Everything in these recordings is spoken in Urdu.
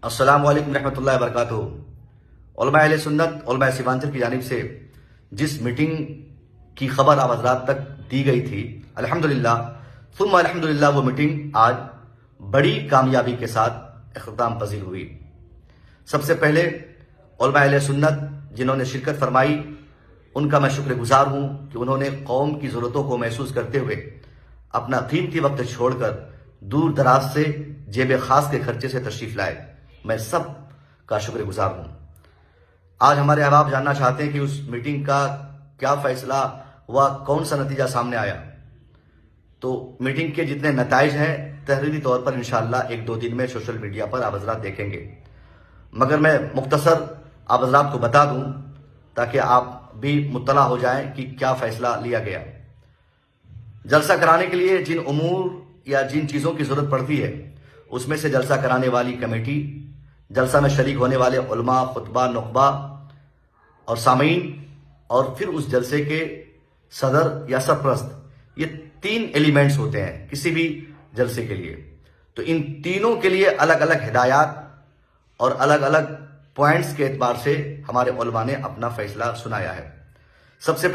السلام علیکم رحمۃ اللہ وبرکاتہ۔ علماء اہل سنت علماء سیمانچل کی جانب سے جس میٹنگ کی خبر آپ حضرات تک دی گئی تھی، الحمدللہ ثم الحمدللہ وہ میٹنگ آج بڑی کامیابی کے ساتھ اختتام پذیر ہوئی۔ سب سے پہلے علماء اہل سنت جنہوں نے شرکت فرمائی ان کا میں شکر گزار ہوں کہ انہوں نے قوم کی ضرورتوں کو محسوس کرتے ہوئے اپنا قیمتی وقت چھوڑ کر دور دراز سے جیب خاص کے خرچے سے تشریف لائے۔ میں سب کا شکر گزار ہوں۔ آج ہمارے احباب جاننا چاہتے ہیں کہ اس میٹنگ کا کیا فیصلہ ہوا، کون سا نتیجہ سامنے آیا۔ تو میٹنگ کے جتنے نتائج ہیں تحریری طور پر انشاءاللہ ایک دو دن میں سوشل میڈیا پر آپ حضرات دیکھیں گے، مگر میں مختصر آپ حضرات کو بتا دوں تاکہ آپ بھی مطلع ہو جائیں کہ کیا فیصلہ لیا گیا۔ جلسہ کرانے کے لیے جن امور یا جن چیزوں کی ضرورت پڑتی ہے اس میں سے جلسہ کرانے والی کمیٹی، جلسہ میں شریک ہونے والے علماء، خطبہ، نخبہ اور سامعین، اور پھر اس جلسے کے صدر یا سرپرست، یہ تین ایلیمنٹس ہوتے ہیں کسی بھی جلسے کے لیے۔ تو ان تینوں کے لیے الگ الگ ہدایات اور الگ الگ پوائنٹس کے اعتبار سے ہمارے علماء نے اپنا فیصلہ سنایا ہے۔ سب سے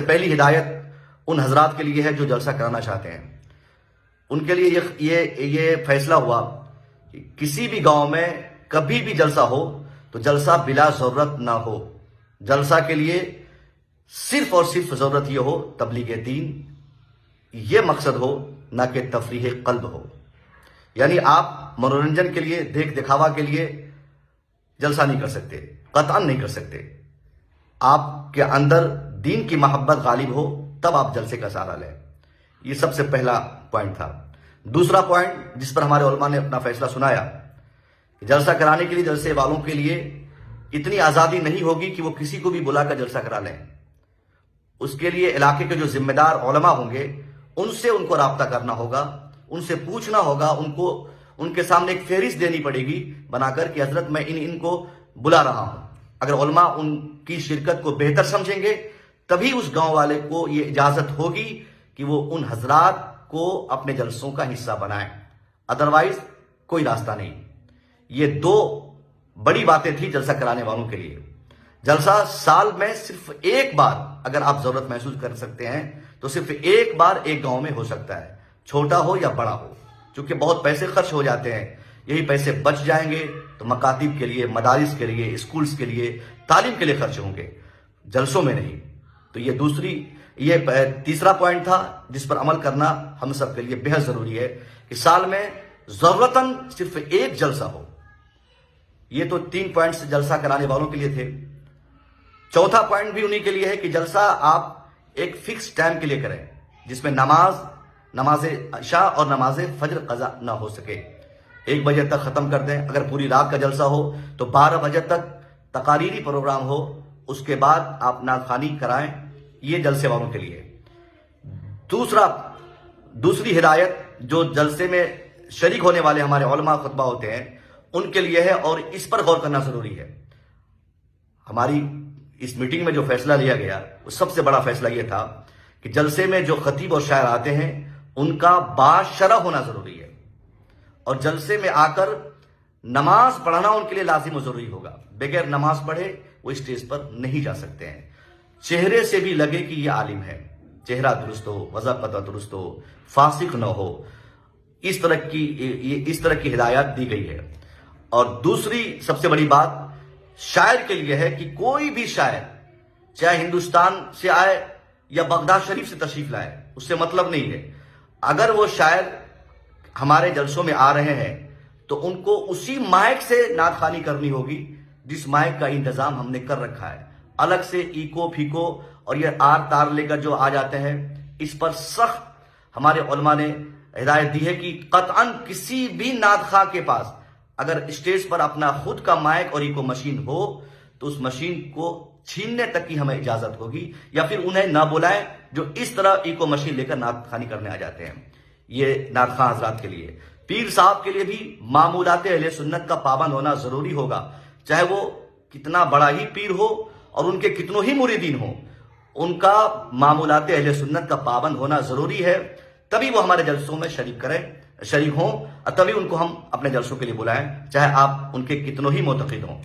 پہلی ہدایت ان حضرات کے لیے ہے جو جلسہ کرانا چاہتے ہیں۔ ان کے لیے یہ فیصلہ ہوا کہ کسی بھی گاؤں میں کبھی بھی جلسہ ہو تو جلسہ بلا ضرورت نہ ہو۔ جلسہ کے لیے صرف اور صرف ضرورت یہ ہو تبلیغ دین، یہ مقصد ہو، نہ کہ تفریح قلب ہو۔ یعنی آپ منورنجن کے لیے، دیکھ دکھاوا کے لیے جلسہ نہیں کر سکتے، قطعاً نہیں کر سکتے۔ آپ کے اندر دین کی محبت غالب ہو تب آپ جلسے کا سہارا لیں۔ یہ سب سے پہلا پوائنٹ تھا۔ دوسرا پوائنٹ جس پر ہمارے علماء نے اپنا فیصلہ سنایا کہ جلسہ کرانے کے لیے جلسے والوں کے لیے اتنی آزادی نہیں ہوگی کہ وہ کسی کو بھی بلا کر جلسہ کرا لیں۔ اس کے لیے علاقے کے جو ذمہ دار علماء ہوں گے ان سے ان کو رابطہ کرنا ہوگا، ان سے پوچھنا ہوگا، ان کے سامنے ایک فہرست دینی پڑے گی بنا کر کہ حضرت میں ان کو بلا رہا ہوں۔ اگر علماء ان کی شرکت کو بہتر سمجھیں گے تبھی اس گاؤں والے کو یہ اجازت ہوگی کہ وہ ان حضرات کو اپنے جلسوں کا حصہ بنائیں، ادروائز کوئی راستہ نہیں۔ یہ دو بڑی باتیں تھیں جلسہ کرانے والوں کے لیے۔ جلسہ سال میں صرف ایک بار اگر آپ ضرورت محسوس کر سکتے ہیں تو صرف ایک بار ایک گاؤں میں ہو سکتا ہے، چھوٹا ہو یا بڑا ہو، چونکہ بہت پیسے خرچ ہو جاتے ہیں۔ یہی پیسے بچ جائیں گے تو مکاتب کے لیے، مدارس کے لیے، اسکولز کے لیے، تعلیم کے لیے خرچ ہوں گے، جلسوں میں نہیں۔ تو یہ تیسرا پوائنٹ تھا جس پر عمل کرنا ہم سب کے لیے بہت ضروری ہے کہ سال میں ضرورتاً صرف ایک جلسہ ہو۔ یہ تو تین پوائنٹس جلسہ کرانے والوں کے لیے تھے۔ چوتھا پوائنٹ بھی انہی کے لیے ہے کہ جلسہ آپ ایک فکس ٹائم کے لیے کریں جس میں نماز عشاء اور نماز فجر قضا نہ ہو سکے۔ 1 بجے تک ختم کر دیں۔ اگر پوری رات کا جلسہ ہو تو 12 بجے تک تقاریری پروگرام ہو، اس کے بعد آپ نعت خوانی کرائیں۔ یہ جلسے والوں کے لیے۔ دوسری ہدایت جو جلسے میں شریک ہونے والے ہمارے علماء خطبہ ہوتے ہیں ان کے لیے ہے، اور اس پر غور کرنا ضروری ہے۔ ہماری اس میٹنگ میں جو فیصلہ لیا گیا وہ سب سے بڑا فیصلہ یہ تھا کہ جلسے میں جو خطیب اور شاعر آتے ہیں ان کا باشرح ہونا ضروری ہے، اور جلسے میں آ کر نماز پڑھنا ان کے لیے لازم و ضروری ہوگا۔ بغیر نماز پڑھے وہ اسٹیج پر نہیں جا سکتے ہیں۔ چہرے سے بھی لگے کہ یہ عالم ہے، چہرہ درست ہو، وضاحت درست ہو، فاسق نہ ہو، اس طرح کی ہدایات دی گئی ہے۔ اور دوسری سب سے بڑی بات شاعر کے لیے ہے کہ کوئی بھی شاعر چاہے ہندوستان سے آئے یا بغداد شریف سے تشریف لائے، اس سے مطلب نہیں ہے۔ اگر وہ شاعر ہمارے جلسوں میں آ رہے ہیں تو ان کو اسی مائک سے نعت خوانی کرنی ہوگی جس مائک کا انتظام ہم نے کر رکھا ہے۔ الگ سے ایکو پھیکو اور یہ آر تار لے کر جو آ جاتے ہیں، اس پر سخت ہمارے علماء نے ہدایت دی ہے کہ قطعاً کسی بھی نعت خواں کے پاس اگر اسٹیج پر اپنا خود کا مائک اور ایکو مشین ہو تو اس مشین کو چھیننے تک کی ہمیں اجازت ہوگی، یا پھر انہیں نہ بلائیں جو اس طرح ایکو مشین لے کر نعت خوانی کرنے آ جاتے ہیں۔ یہ نعت خواں حضرات کے لیے۔ پیر صاحب کے لیے بھی معمولات اہل سنت کا پابند ہونا ضروری ہوگا، چاہے وہ کتنا بڑا ہی پیر ہو اور ان کے کتنوں ہی مریدین ہوں، ان کا معمولات اہل سنت کا پابند ہونا ضروری ہے، تبھی وہ ہمارے جلسوں میں شریک کریں۔ شریک ہوں تبھی ان کو ہم اپنے جلسوں کے لیے بلائیں، چاہے آپ ان کے کتنوں ہی معتقد ہوں۔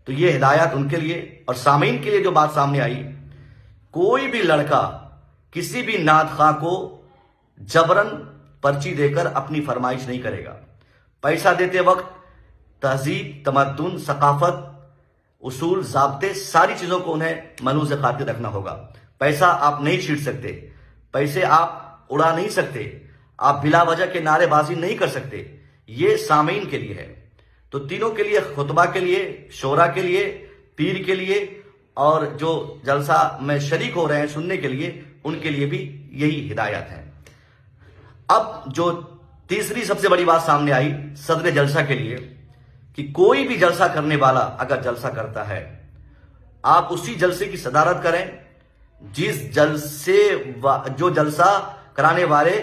تو یہ ہدایات ان کے لیے اور سامعین کے لیے جو بات سامنے آئی، کوئی بھی لڑکا کسی بھی نعت خواں کو جبرن پرچی دے کر اپنی فرمائش نہیں کرے گا۔ پیسہ دیتے وقت تہذیب، تمدن، ثقافت، اصول، ضابطے، ساری چیزوں کو انہیں ملحوظ خاطر رکھنا ہوگا۔ پیسہ آپ نہیں چھینٹ سکتے، پیسے آپ اڑا نہیں سکتے، آپ بلا وجہ کے نعرے بازی نہیں کر سکتے۔ یہ سامعین کے لیے ہے۔ تو تینوں کے لیے، خطبہ کے لیے، شورا کے لیے، پیر کے لیے اور جو جلسہ میں شریک ہو رہے ہیں سننے کے لیے، ان کے لیے بھی یہی ہدایات ہیں۔ اب جو تیسری سب سے بڑی بات سامنے آئی صدر جلسہ کے لیے، کہ کوئی بھی جلسہ کرنے والا اگر جلسہ کرتا ہے، آپ اسی جلسے کی صدارت کریں جو جلسہ کرانے والے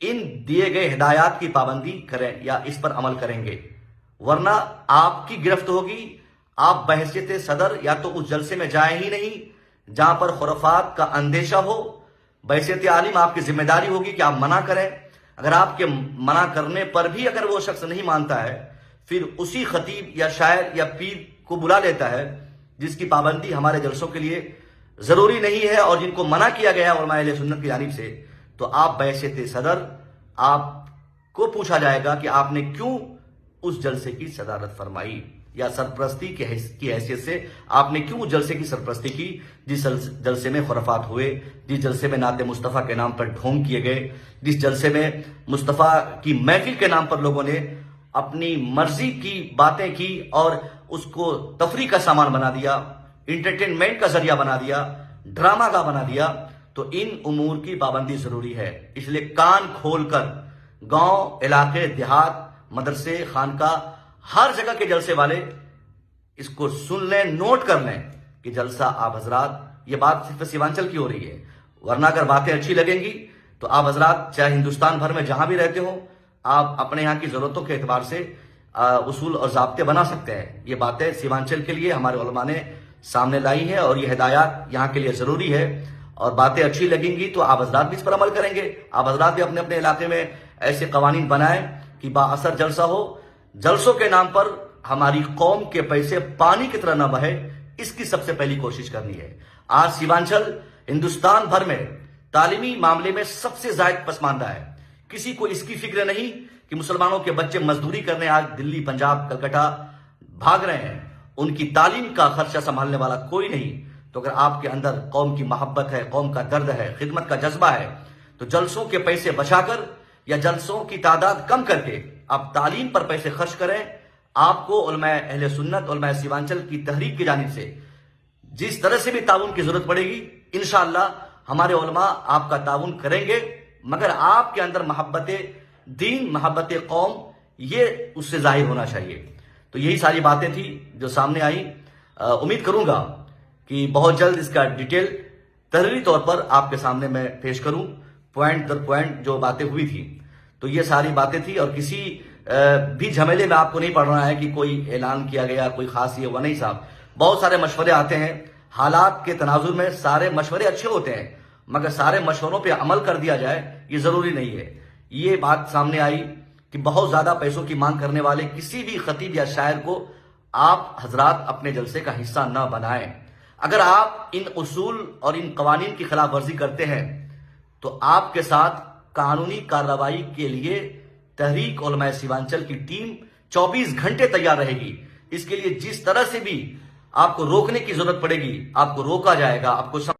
ان دیے گئے ہدایات کی پابندی کریں یا اس پر عمل کریں گے، ورنہ آپ کی گرفت ہوگی۔ آپ بحیثیت صدر یا تو اس جلسے میں جائیں ہی نہیں جہاں پر خرافات کا اندیشہ ہو، بحیثیت عالم آپ کی ذمہ داری ہوگی کہ آپ منع کریں۔ اگر آپ کے منع کرنے پر بھی اگر وہ شخص نہیں مانتا ہے، پھر اسی خطیب یا شاعر یا پیر کو بلا لیتا ہے جس کی پابندی ہمارے جلسوں کے لیے ضروری نہیں ہے اور جن کو منع کیا گیا ہے علماء اہل سنت کی جانب سے، تو آپ بحیثیت صدر آپ کو پوچھا جائے گا کہ آپ نے کیوں اس جلسے کی صدارت فرمائی یا سرپرستی کی حیثیت سے آپ نے کیوں اس جلسے کی سرپرستی کی جس جلسے میں خرافات ہوئے، جس جلسے میں نعت مصطفیٰ کے نام پر ڈھونگ کیے گئے، جس جلسے میں مصطفیٰ کی محفل کے نام پر لوگوں نے اپنی مرضی کی باتیں کی اور اس کو تفریح کا سامان بنا دیا، انٹرٹینمنٹ کا ذریعہ بنا دیا، ڈرامہ کا بنا دیا۔ تو ان امور کی پابندی ضروری ہے۔ اس لیے کان کھول کر گاؤں، علاقے، دیہات، مدرسے، خانقاہ، ہر جگہ کے جلسے والے اس کو سن لیں، نوٹ کر لیں کہ جلسہ آپ حضرات، یہ بات صرف سیمانچل کی ہو رہی ہے، ورنہ اگر باتیں اچھی لگیں گی تو آپ حضرات چاہے ہندوستان بھر میں جہاں بھی رہتے ہوں، آپ اپنے یہاں کی ضرورتوں کے اعتبار سے اصول اور ضابطے بنا سکتے ہیں۔ یہ باتیں سیمانچل کے لیے ہمارے علماء نے سامنے لائی ہیں اور یہ ہدایات یہاں کے لیے ضروری ہے، اور باتیں اچھی لگیں گی تو آپ حضرات بھی اس پر عمل کریں گے۔ آپ حضرات بھی اپنے اپنے علاقے میں ایسے قوانین بنائیں کہ با اثر جلسہ ہو۔ جلسوں کے نام پر ہماری قوم کے پیسے پانی کی طرح نہ بہے، اس کی سب سے پہلی کوشش کرنی ہے۔ آج سیمانچل ہندوستان بھر میں تعلیمی معاملے میں سب سے زائد پسماندہ ہے۔ کسی کو اس کی فکر نہیں کہ مسلمانوں کے بچے مزدوری کرنے آج دلی، پنجاب، کلکتہ بھاگ رہے ہیں، ان کی تعلیم کا خرچہ سنبھالنے والا کوئی نہیں۔ تو اگر آپ کے اندر قوم کی محبت ہے، قوم کا درد ہے، خدمت کا جذبہ ہے، تو جلسوں کے پیسے بچا کر یا جلسوں کی تعداد کم کر کے آپ تعلیم پر پیسے خرچ کریں۔ آپ کو علماء اہل سنت، علماء سیمانچل کی تحریک کی جانب سے جس طرح سے بھی تعاون کی ضرورت پڑے گی، انشاءاللہ ہمارے علماء آپ کا تعاون کریں گے، مگر آپ کے اندر محبت دین، محبت قوم، یہ اس سے ظاہر ہونا چاہیے۔ تو یہی ساری باتیں تھی جو سامنے آئی۔ امید کروں گا کہ بہت جلد اس کا ڈیٹیل تحریری طور پر آپ کے سامنے میں پیش کروں، پوائنٹ در پوائنٹ جو باتیں ہوئی تھی۔ تو یہ ساری باتیں تھی، اور کسی بھی جھمیلے میں آپ کو نہیں پڑنا ہے کہ کوئی اعلان کیا گیا، کوئی خاص یہ ہوا نہیں صاحب۔ بہت سارے مشورے آتے ہیں، حالات کے تناظر میں سارے مشورے اچھے ہوتے ہیں، مگر سارے مشوروں پہ عمل کر دیا جائے یہ ضروری نہیں ہے۔ یہ بات سامنے آئی کہ بہت زیادہ پیسوں کی مانگ کرنے والے کسی بھی خطیب یا شاعر کو آپ حضرات اپنے جلسے کا حصہ نہ بنائیں۔ اگر آپ ان اصول اور ان قوانین کی خلاف ورزی کرتے ہیں تو آپ کے ساتھ قانونی کارروائی کے لیے تحریک علماء سیمانچل کی ٹیم 24 گھنٹے تیار رہے گی۔ اس کے لیے جس طرح سے بھی آپ کو روکنے کی ضرورت پڑے گی، آپ کو روکا جائے گا، آپ کو